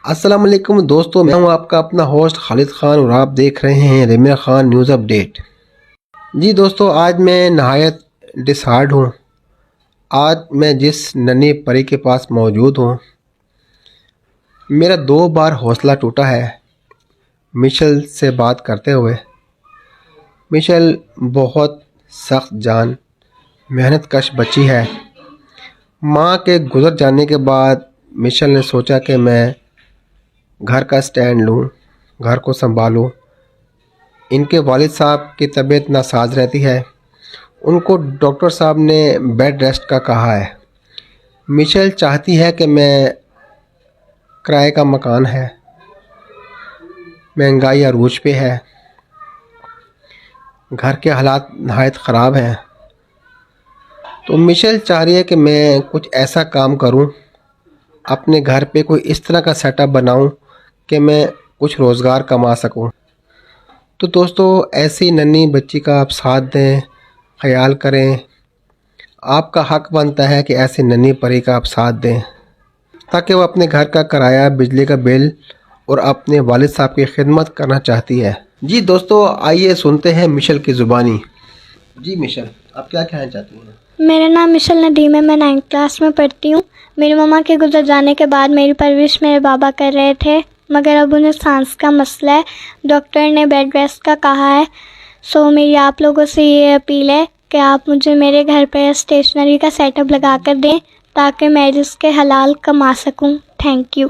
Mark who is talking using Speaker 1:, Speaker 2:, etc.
Speaker 1: السلام علیکم دوستو، میں ہوں آپ کا اپنا ہوسٹ خالد خان اور آپ دیکھ رہے ہیں ریمیا خان نیوز اپڈیٹ۔ جی دوستو، آج میں نہایت ڈسہارڈ ہوں۔ آج میں جس ننھی پری کے پاس موجود ہوں، میرا 2 بار حوصلہ ٹوٹا ہے مشل سے بات کرتے ہوئے۔ مشل بہت سخت جان محنت کش بچی ہے۔ ماں کے گزر جانے کے بعد مشل نے سوچا کہ میں گھر کا سٹینڈ لوں، گھر کو سنبھالوں۔ ان کے والد صاحب کی طبیعت ناساز رہتی ہے، ان کو ڈاکٹر صاحب نے بیڈ ریسٹ کا کہا ہے۔ مشل چاہتی ہے کہ میں کرائے کا مکان ہے، مہنگائی عروج پہ ہے، گھر کے حالات نہایت خراب ہیں، تو مشل چاہ رہی ہے کہ میں کچھ ایسا کام کروں، اپنے گھر پہ کوئی اس طرح کا سیٹ اپ بناؤں کہ میں کچھ روزگار کما سکوں۔ تو دوستو، ایسی ننھی بچی کا آپ ساتھ دیں، خیال کریں۔ آپ کا حق بنتا ہے کہ ایسی ننھی پری کا آپ ساتھ دیں تاکہ وہ اپنے گھر کا کرایہ، بجلی کا بل اور اپنے والد صاحب کی خدمت کرنا چاہتی ہے۔ جی دوستو، آئیے سنتے ہیں مشل کی زبانی۔ جی مشل، آپ کیا کہنا چاہتی ہیں؟
Speaker 2: میرا نام مشل ندیم ہے، میں 9th کلاس میں پڑھتی ہوں۔ میری ماما کے گزر جانے کے بعد میری پرورش میرے بابا کر رہے تھے، مگر اب انہیں سانس کا مسئلہ ہے، ڈاکٹر نے بیڈ ریسٹ کا کہا ہے۔ میری آپ لوگوں سے یہ اپیل ہے کہ آپ مجھے میرے گھر پہ اسٹیشنری کا سیٹ اپ لگا کر دیں تاکہ میں اس کے حلال کما سکوں۔ Thank you.